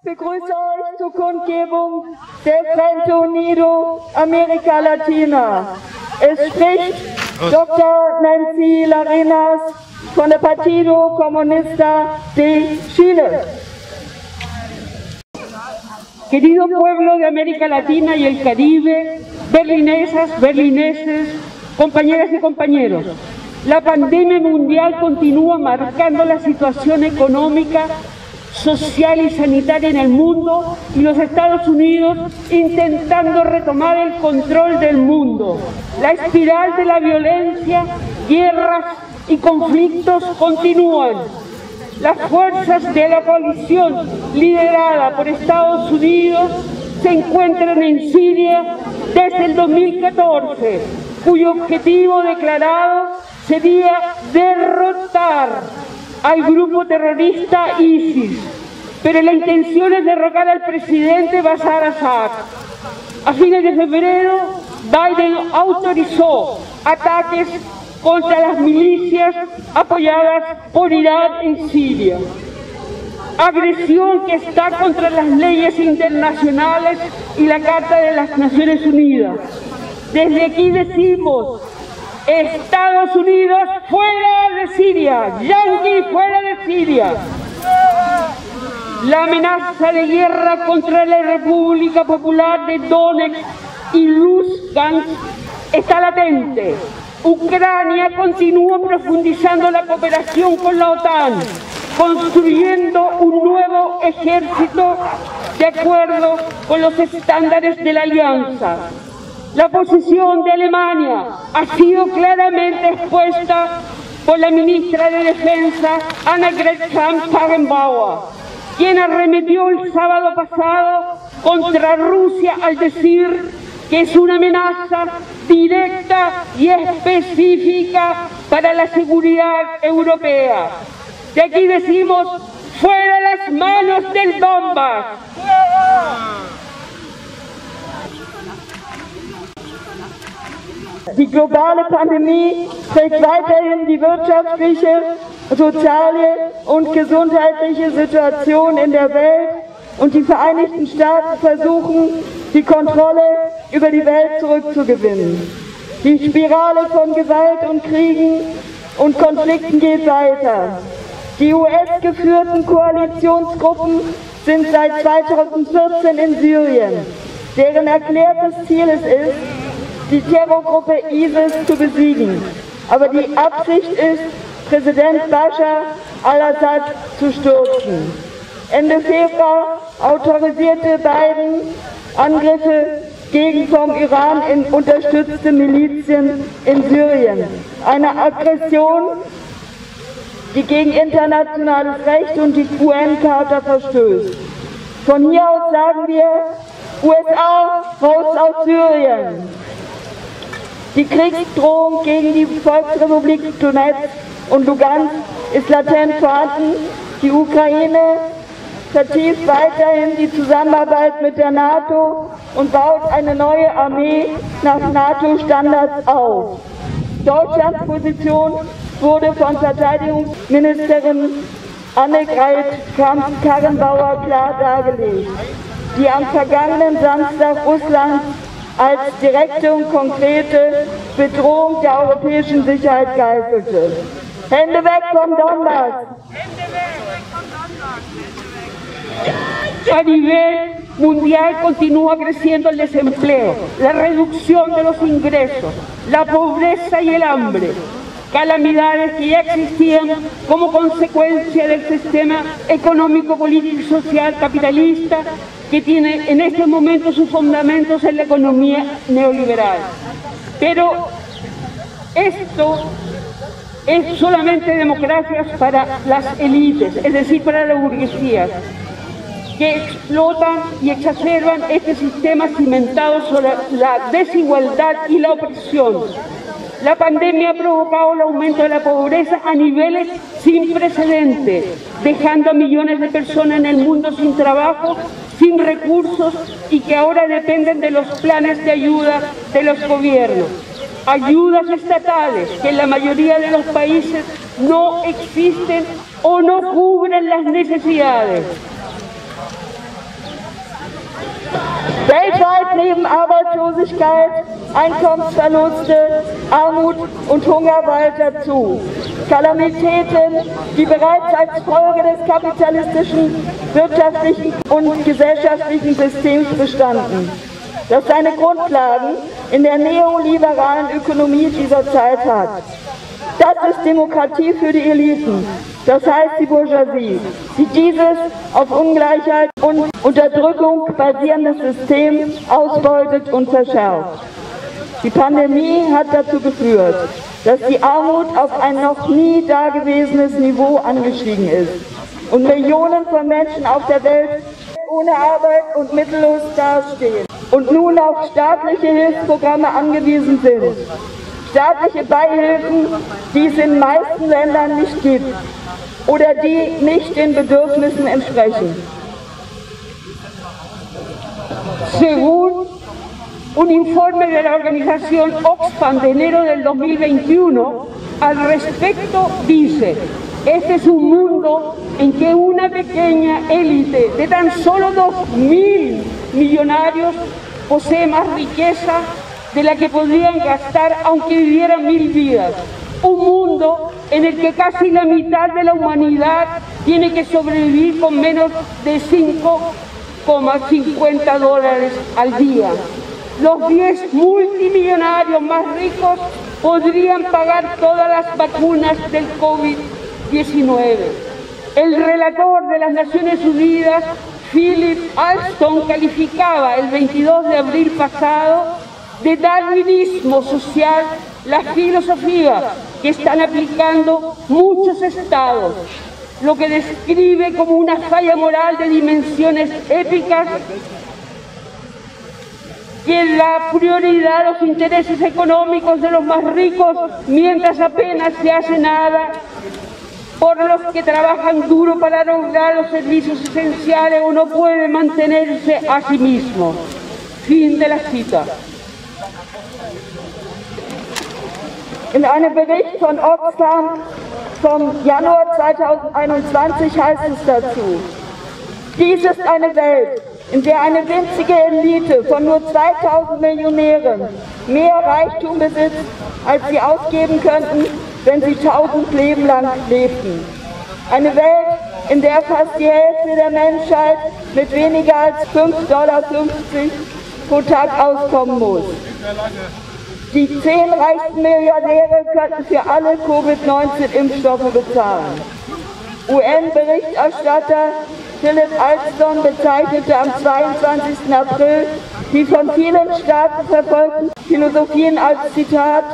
Begrüße euch zur Kundgebung del Frente Unido América Latina. Es spricht Dr. Nancy Larenas von der Partido Comunista de Chile. Querido pueblo de América Latina y el Caribe, berlinesas, berlineses, compañeras y compañeros, la pandemia mundial continúa marcando la situación económica, social y sanitaria en el mundo, y los Estados Unidos intentando retomar el control del mundo. La espiral de la violencia, guerras y conflictos continúan. Las fuerzas de la coalición liderada por Estados Unidos se encuentran en Siria desde el 2014, cuyo objetivo declarado sería derrotar al grupo terrorista ISIS, pero la intención es derrocar al presidente Bashar al-Assad. A fines de febrero, Biden autorizó ataques contra las milicias apoyadas por Irán en Siria. Agresión que está contra las leyes internacionales y la Carta de las Naciones Unidas. Desde aquí decimos: Estados Unidos fuera de Siria, Yankees fuera de Siria. La amenaza de guerra contra la República Popular de Donetsk y Lugansk está latente. Ucrania continúa profundizando la cooperación con la OTAN, construyendo un nuevo ejército de acuerdo con los estándares de la alianza. La posición de Alemania ha sido claramente expuesta por la ministra de Defensa, Annegret Kramp-Karrenbauer, quien arremetió el sábado pasado contra Rusia al decir que es una amenaza directa y específica para la seguridad europea. De aquí decimos: ¡fuera las manos del Donbass! Die globale Pandemie trägt weiterhin die wirtschaftliche, soziale und gesundheitliche Situation in der Welt, und die Vereinigten Staaten versuchen, die Kontrolle über die Welt zurückzugewinnen. Die Spirale von Gewalt und Kriegen und Konflikten geht weiter. Die US-geführten Koalitionsgruppen sind seit 2014 in Syrien, deren erklärtes Ziel es ist, die Terrorgruppe ISIS zu besiegen. Aber die Absicht ist, Präsident Bashar al-Assad zu stürzen. Ende Februar autorisierte Biden Angriffe gegen vom Iran unterstützte Milizien in Syrien. Eine Aggression, die gegen internationales Recht und die UN-Charta verstößt. Von hier aus sagen wir: USA, raus aus Syrien! Die Kriegsdrohung gegen die Volksrepublik Donetsk und Lugansk ist latent vorhanden. Die Ukraine vertieft weiterhin die Zusammenarbeit mit der NATO und baut eine neue Armee nach NATO-Standards auf. Deutschlands Position wurde von Verteidigungsministerin Annegret Kramp-Karrenbauer klar dargelegt, die am vergangenen Samstag Russland als direkte und konkrete Bedrohung der europäischen Sicherheit geißelte. Hände weg vom Donbass! A nivel mundial continúa creciendo el desempleo, la reducción de los ingresos, la pobreza y el hambre, calamidades que ya existían como consecuencia del sistema económico, político y social capitalista que tiene en este momento sus fundamentos en la economía neoliberal. Pero esto es solamente democracias para las élites, es decir, para la burguesía, que explotan y exacerban este sistema cimentado sobre la desigualdad y la opresión. La pandemia ha provocado el aumento de la pobreza a niveles sin precedentes, dejando a millones de personas en el mundo sin trabajo, sin recursos, y que ahora dependen de los planes de ayuda de los gobiernos. Ayudas estatales que en la mayoría de los países no existen o no cubren las necesidades. Weltweit nehmen Arbeitslosigkeit, Einkommensverluste, Armut und Hunger weiter zu. Kalamitäten, die bereits als Folge des kapitalistischen, wirtschaftlichen und gesellschaftlichen Systems bestanden, das seine Grundlagen in der neoliberalen Ökonomie dieser Zeit hat. Das ist Demokratie für die Eliten, das heißt die Bourgeoisie, die dieses auf Ungleichheit und Unterdrückung basierendes System ausbeutet und verschärft. Die Pandemie hat dazu geführt, dass die Armut auf ein noch nie dagewesenes Niveau angestiegen ist und Millionen von Menschen auf der Welt ohne Arbeit und mittellos dastehen und nun auf staatliche Hilfsprogramme angewiesen sind. Staatliche Beihilfen, die es in den meisten Ländern nicht gibt oder die nicht den Bedürfnissen entsprechen. Según un informe de la organización Oxfam de enero del 2021, al respecto dice: este es un mundo en que una pequeña élite de tan solo 2.000 millonarios posee más riqueza de la que podrían gastar aunque vivieran 1000 vidas. Un mundo en el que casi la mitad de la humanidad tiene que sobrevivir con menos de $5,50 al día. Los 10 multimillonarios más ricos podrían pagar todas las vacunas del COVID-19. El relator de las Naciones Unidas, Philip Alston, calificaba el 22 de abril pasado de darwinismo social la filosofía que están aplicando muchos estados, lo que describe como una falla moral de dimensiones épicas que da prioridad a los intereses económicos de los más ricos mientras apenas se hace nada por los que trabajan duro para lograr los servicios esenciales o no pueden mantenerse a sí mismos. Fin de la cita. In einem Bericht von Oxfam vom Januar 2021 heißt es dazu: Dies ist eine Welt, in der eine winzige Elite von nur 2000 Millionären mehr Reichtum besitzt, als sie ausgeben könnten, wenn sie 1000 Leben lang lebten. Eine Welt, in der fast die Hälfte der Menschheit mit weniger als $5,50 pro Tag auskommen muss. Die 10 reichsten Milliardäre könnten für alle Covid-19-Impfstoffe bezahlen. UN-Berichterstatter Philip Alston bezeichnete am 22. April die von vielen Staaten verfolgten Philosophien als Zitat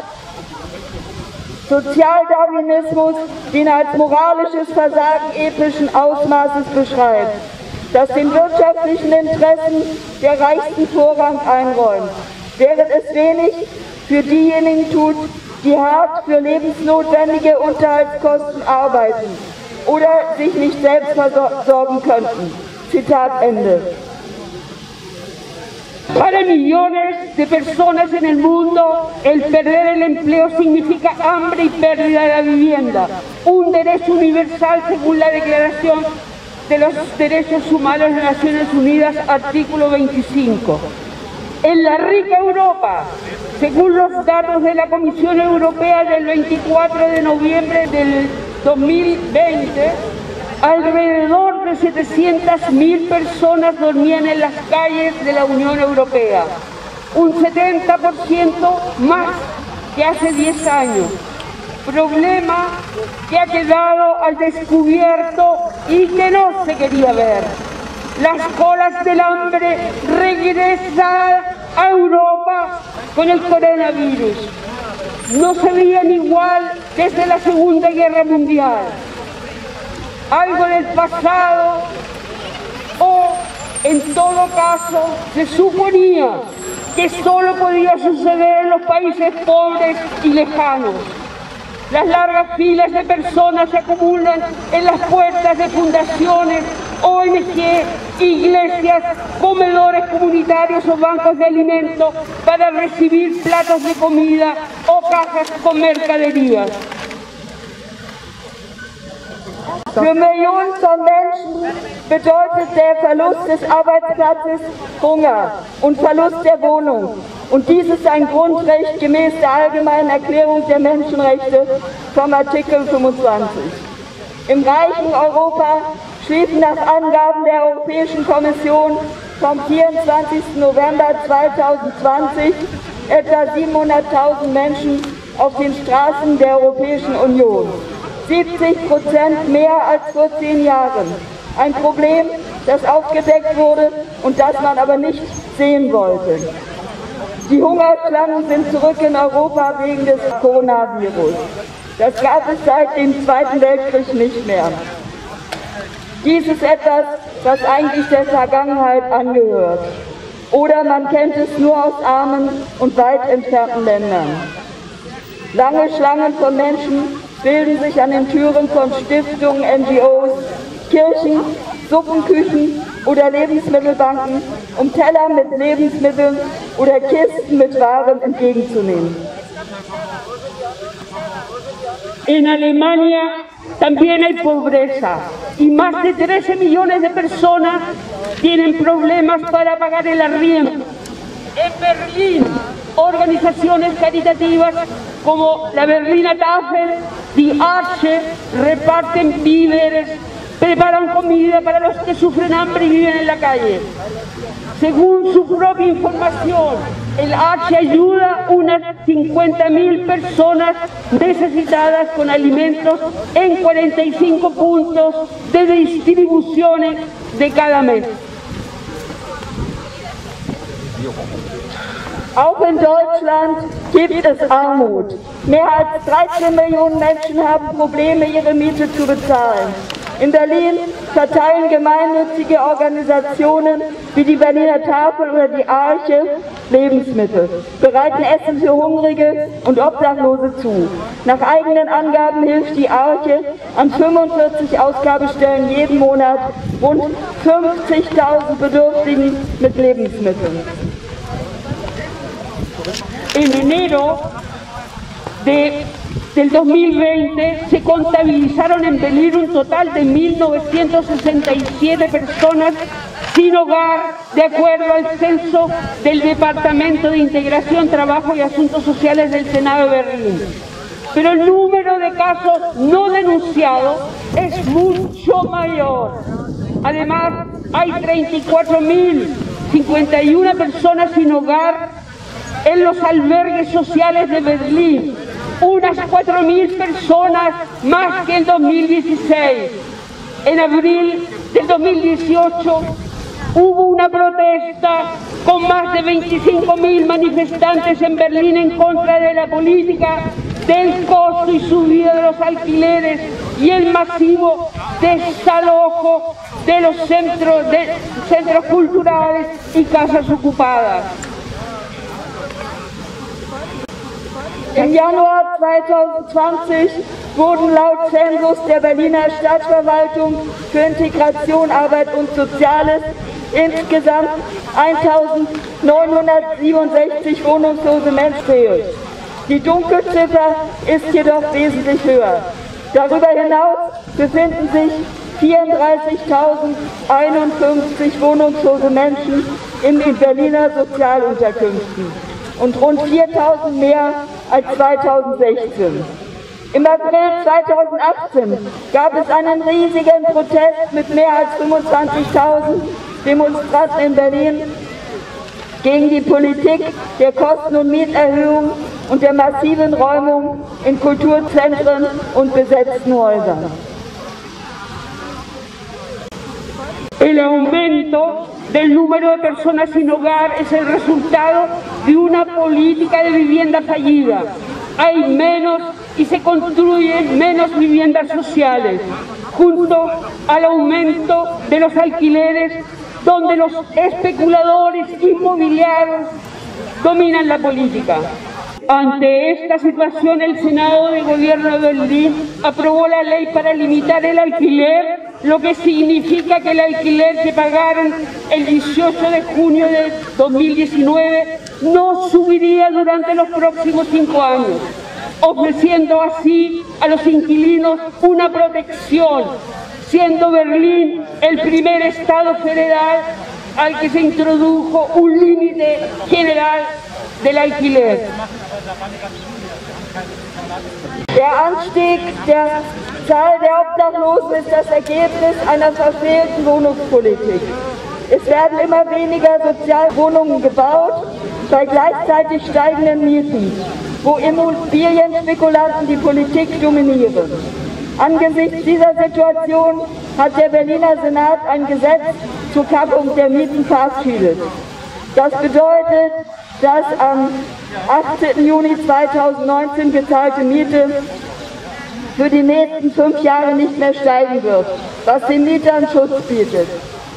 Sozialdarwinismus, den er als moralisches Versagen epischen Ausmaßes beschreibt, das den wirtschaftlichen Interessen der Reichsten Vorrang einräumt, während es wenig für diejenigen tut, die hart für lebensnotwendige Unterhaltskosten arbeiten oder sich nicht selbst versorgen könnten. Zitat Ende. Para millones de personas en el mundo, el perder el empleo significa hambre y pérdida de la vivienda, un derecho universal según la Declaración de los Derechos Humanos de las Naciones Unidas, artículo 25. En la rica Europa, según los datos de la Comisión Europea del 24 de noviembre del 2020, alrededor de 700.000 personas dormían en las calles de la Unión Europea, un 70% más que hace 10 años. Problema que ha quedado al descubierto y que no se quería ver. Las colas del hambre regresan a Europa con el coronavirus. No se veían igual desde la Segunda Guerra Mundial. Algo del pasado o, en todo caso, se suponía que solo podía suceder en los países pobres y lejanos. Las largas filas de personas se acumulan en las puertas de fundaciones, ONG, iglesias, comedores comunitarios o bancos de alimentos para recibir platos de comida o cajas con mercaderías. Für Millionen von Menschen bedeutet der Verlust des Arbeitsplatzes Hunger und Verlust der Wohnung. Und dies ist ein Grundrecht gemäß der Allgemeinen Erklärung der Menschenrechte vom Artikel 25. Im reichen Europa schliefen nach Angaben der Europäischen Kommission vom 24. November 2020 etwa 700.000 Menschen auf den Straßen der Europäischen Union. 70% mehr als vor 10 Jahren. Ein Problem, das aufgedeckt wurde und das man aber nicht sehen wollte. Die Hungerschlangen sind zurück in Europa wegen des Coronavirus. Das gab es seit dem Zweiten Weltkrieg nicht mehr. Dies ist etwas, was eigentlich der Vergangenheit angehört. Oder man kennt es nur aus armen und weit entfernten Ländern. Lange Schlangen von Menschen bilden sich an den Türen von Stiftungen, NGOs, Kirchen, Suppenküchen oder Lebensmittelbanken, um Teller mit Lebensmitteln oder Kisten mit Waren entgegenzunehmen. En Alemania también hay pobreza y más de 13 millones de personas tienen problemas para pagar el arriendo. En Berlín, organizaciones caritativas como la Berliner Tafel, Die Arche, reparten víveres, preparan comida para los que sufren hambre y viven en la calle. Según su propia información, el Arche ayuda a unas 50.000 personas necesitadas con alimentos en 45 puntos de distribución de cada mes. Auch in Deutschland gibt es Armut. Mehr als 13 Millionen Menschen haben Probleme, ihre Miete zu bezahlen. In Berlin verteilen gemeinnützige Organisationen wie die Berliner Tafel oder die Arche Lebensmittel, bereiten Essen für Hungrige und Obdachlose zu. Nach eigenen Angaben hilft die Arche an 45 Ausgabestellen jeden Monat rund 50.000 Bedürftigen mit Lebensmitteln. En enero del 2020 se contabilizaron en Berlín un total de 1.967 personas sin hogar, de acuerdo al censo del Departamento de Integración, Trabajo y Asuntos Sociales del Senado de Berlín. Pero el número de casos no denunciados es mucho mayor. Además, hay 34.051 personas sin hogar en los albergues sociales de Berlín, unas 4.000 personas más que en 2016. En abril del 2018 hubo una protesta con más de 25.000 manifestantes en Berlín en contra de la política del costo y subida de los alquileres y el masivo desalojo de los centros culturales y casas ocupadas. Im Januar 2020 wurden laut Zensus der Berliner Stadtverwaltung für Integration, Arbeit und Soziales insgesamt 1.967 wohnungslose Menschen zählt. Die Dunkelziffer ist jedoch wesentlich höher. Darüber hinaus befinden sich 34.051 wohnungslose Menschen in den Berliner Sozialunterkünften und rund 4.000 mehr als 2016. Im April 2018 gab es einen riesigen Protest mit mehr als 25.000 Demonstranten in Berlin gegen die Politik der Kosten- und Mieterhöhung und der massiven Räumung in Kulturzentren und besetzten Häusern. El aumento del número de personas sin hogar es el resultado de una política de vivienda fallida. Hay menos y se construyen menos viviendas sociales, junto al aumento de los alquileres, donde los especuladores inmobiliarios dominan la política. Ante esta situación, el Senado de Gobierno de Berlín aprobó la ley para limitar el alquiler, lo que significa que el alquiler que pagaron el 18 de junio de 2019 no subiría durante los próximos 5 años. ofreciendo así a los inquilinos una protección, siendo Berlín el primer estado federal al que se introdujo un límite general del alquiler. Der Anstieg der Zahl der Obdachlosen ist das Ergebnis einer verfehlten Wohnungspolitik. Es werden immer weniger Sozialwohnungen gebaut, bei gleichzeitig steigenden Mieten, wo Immobilienspekulanten die Politik dominieren. Angesichts dieser Situation hat der Berliner Senat ein Gesetz zur Kappung der Mieten verabschiedet. Das bedeutet, dass am 18. Juni 2019 gezahlte Miete für die nächsten 5 Jahre nicht mehr steigen wird, was den Mietern Schutz bietet.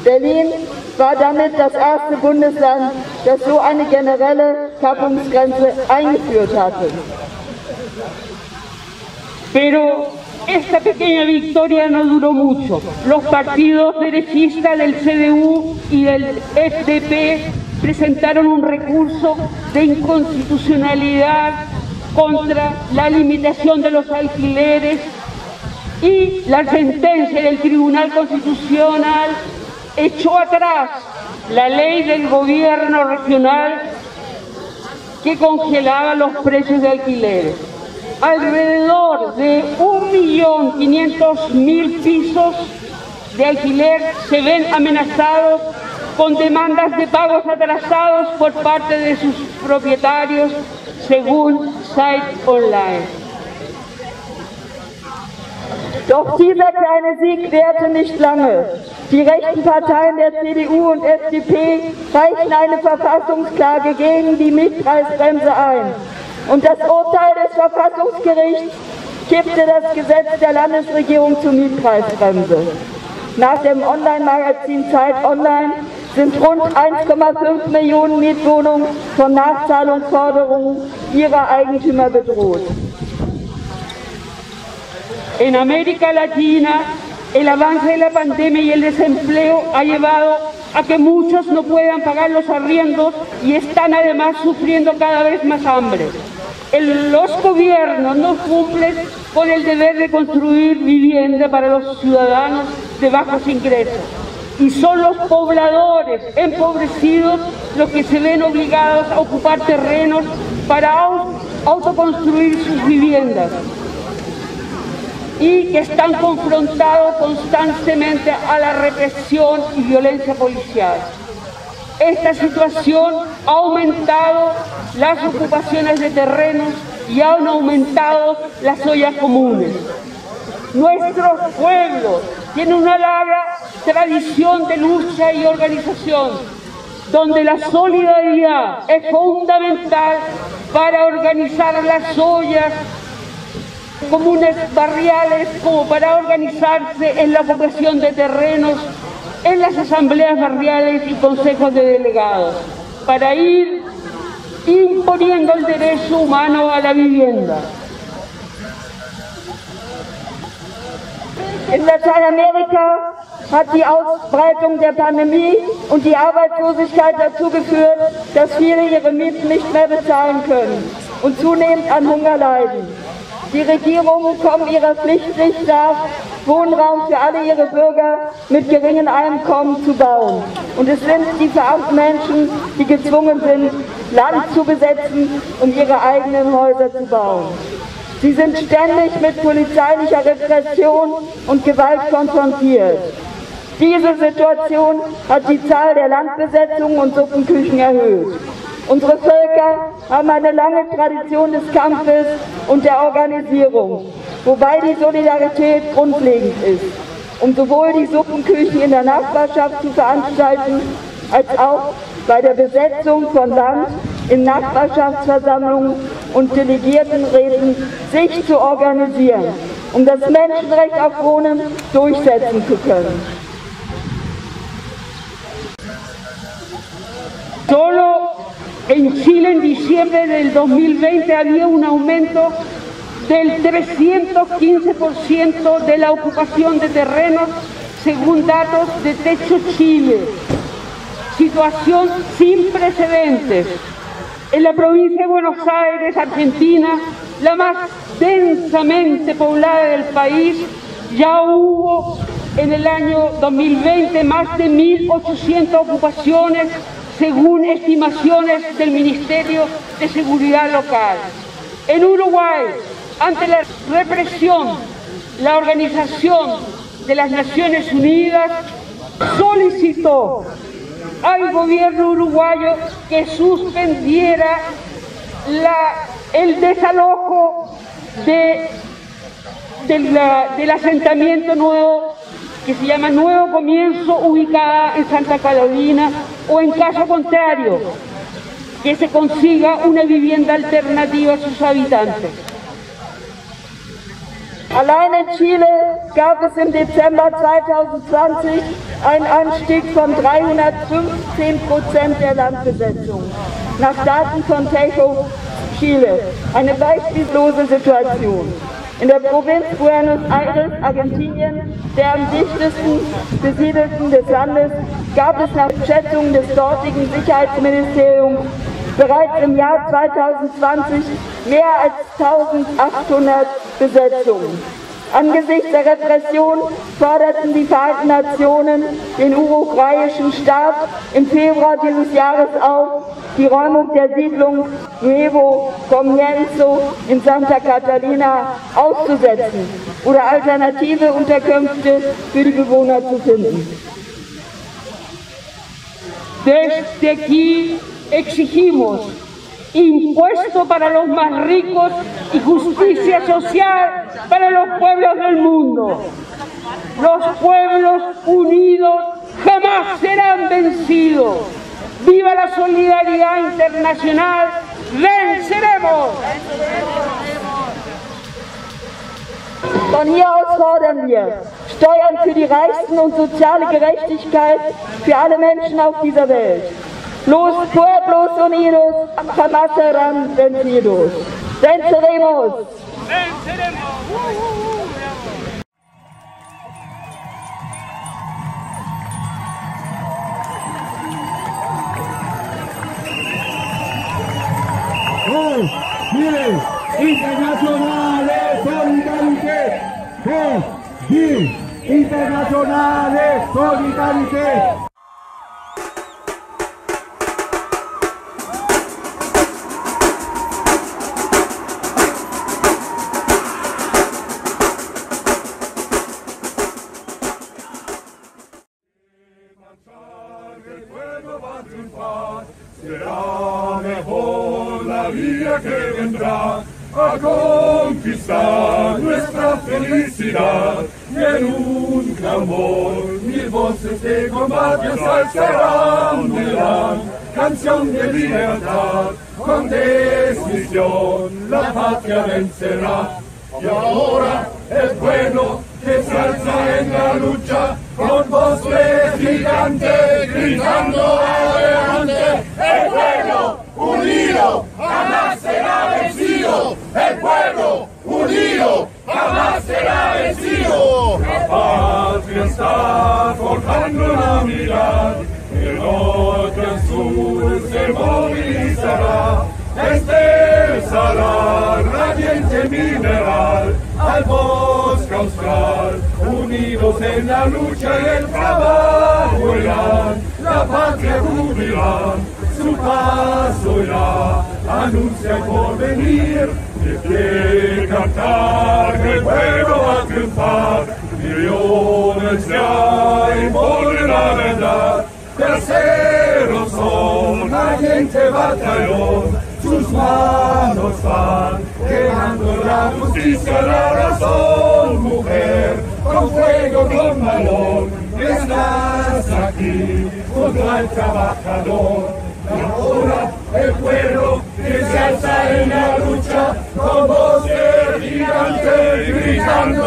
Berlin war damit das erste Bundesland, das so eine generelle Kappungsgrenze eingeführt hatte. Pero esta pequeña victoria no duró mucho. Los partidos derechistas del CDU y del FDP presentaron un recurso de inconstitucionalidad contra la limitación de los alquileres y la sentencia del Tribunal Constitucional echó atrás la ley del gobierno regional que congelaba los precios de alquileres. Alrededor de 1.500.000 pisos de alquiler se ven amenazados con demandas de pagos atrasados por parte de sus propietarios, según Zeit Online. Doch dieser kleine Sieg währte nicht lange. Die rechten Parteien der CDU und FDP reichten eine Verfassungsklage gegen die Mietpreisbremse ein. Und das Urteil des Verfassungsgerichts kippte das Gesetz der Landesregierung zur Mietpreisbremse. Nach dem Online-Magazin Zeit Online sind rund 1,5 Millionen Mietwohnungen von Nachzahlungsforderungen ihrer Eigentümer bedroht. En América Latina, el avance de la pandemia y el desempleo ha llevado a que muchos no puedan pagar los arriendos y están además sufriendo cada vez más hambre. Los gobiernos no cumplen con el deber de construir vivienda para los ciudadanos de bajos ingresos y son los pobladores empobrecidos los que se ven obligados a ocupar terrenos para autoconstruir sus viviendas y que están confrontados constantemente a la represión y violencia policial. Esta situación ha aumentado las ocupaciones de terrenos y han aumentado las ollas comunes. Nuestros pueblos tienen una larga tradición de lucha y organización, donde la solidaridad es fundamental para organizar las ollas comunes barriales, como para organizarse en la ocupación de terrenos, en las asambleas barriales y consejos de delegados, para ir imponiendo el derecho humano a la vivienda. In Lateinamerika hat die Ausbreitung der Pandemie und die Arbeitslosigkeit dazu geführt, dass viele ihre Mieten nicht mehr bezahlen können und zunehmend an Hunger leiden. Die Regierungen kommen ihrer Pflicht nicht nach, Wohnraum für alle ihre Bürger mit geringen Einkommen zu bauen. Und es sind die verarmten Menschen, die gezwungen sind, Land zu besetzen, um ihre eigenen Häuser zu bauen. Sie sind ständig mit polizeilicher Repression und Gewalt konfrontiert. Diese Situation hat die Zahl der Landbesetzungen und Suppenküchen erhöht. Unsere Völker haben eine lange Tradition des Kampfes und der Organisierung, wobei die Solidarität grundlegend ist, um sowohl die Suppenküchen in der Nachbarschaft zu veranstalten, als auch bei der Besetzung von Land in Nachbarschaftsversammlungen und Delegiertenräten sich zu organisieren, um das Menschenrecht auf Wohnen durchsetzen zu können. Solo en Chile en diciembre del 2020 había un aumento del 315% de la ocupación de terrenos, según datos de Techo Chile. Situación sin precedentes. En la provincia de Buenos Aires, Argentina, la más densamente poblada del país, ya hubo en el año 2020 más de 1.800 ocupaciones, según estimaciones del Ministerio de Seguridad Local. En Uruguay, ante la represión, la Organización de las Naciones Unidas solicitó al gobierno uruguayo que suspendiera el desalojo del asentamiento nuevo, que se llama Nuevo Comienzo, ubicada en Santa Carolina, o en caso contrario, que se consiga una vivienda alternativa a sus habitantes. Allein in Chile gab es im Dezember 2020 einen Anstieg von 315% der Landbesetzung. Nach Daten von Tejo, Chile. Eine beispiellose Situation. In der Provinz Buenos Aires, Argentinien, der am dichtesten besiedelten des Landes, gab es nach Schätzungen des dortigen Sicherheitsministeriums bereits im Jahr 2020 mehr als 1800 Besetzungen. Angesichts der Repression forderten die Vereinten Nationen den uruguayischen Staat im Februar dieses Jahres auf, die Räumung der Siedlung Nuevo Comienzo in Santa Catalina auszusetzen oder alternative Unterkünfte für die Bewohner zu finden. Desde aquí exigimos impuesto para los más ricos y justicia social para los pueblos del mundo. Los pueblos unidos jamás serán vencidos. ¡Viva la solidaridad internacional! ¡Venceremos! Von hier aus fordern wir Steuern für die Reichsten und soziale Gerechtigkeit für alle Menschen auf dieser Welt. Los pueblos unidos jamás serán vencidos. ¡Venceremos! ¡Venceremos! Miren, internacionales, solidarité, internacionales, solidarité. Será mejor la vida que vendrá a conquistar nuestra felicidad, y en un clamor mil voces de combate alzarán una gran canción de libertad. Con decisión la patria vencerá, y ahora el pueblo que se alza en la lucha con voz de gigante gritando adelante. El pueblo unido jamás será vencido. El pueblo unido jamás será vencido. La patria está forjando la mirada, el norte al sur se movilizará. Expresará radiante mineral al bosque austral, unidos en la lucha y el trabajo irán, la patria cubrirán, su paso irá, anuncia el porvenir, que quiere cantar, que el pueblo va a triunfar, millones ya imponen la verdad, terceros son, valiente batallón, sus manos van, quemando la justicia, la razón, mujer, con fuego, con valor, estás aquí, junto al trabajador. Y ahora el pueblo que se alza en la lucha, con voz de gigante, gritando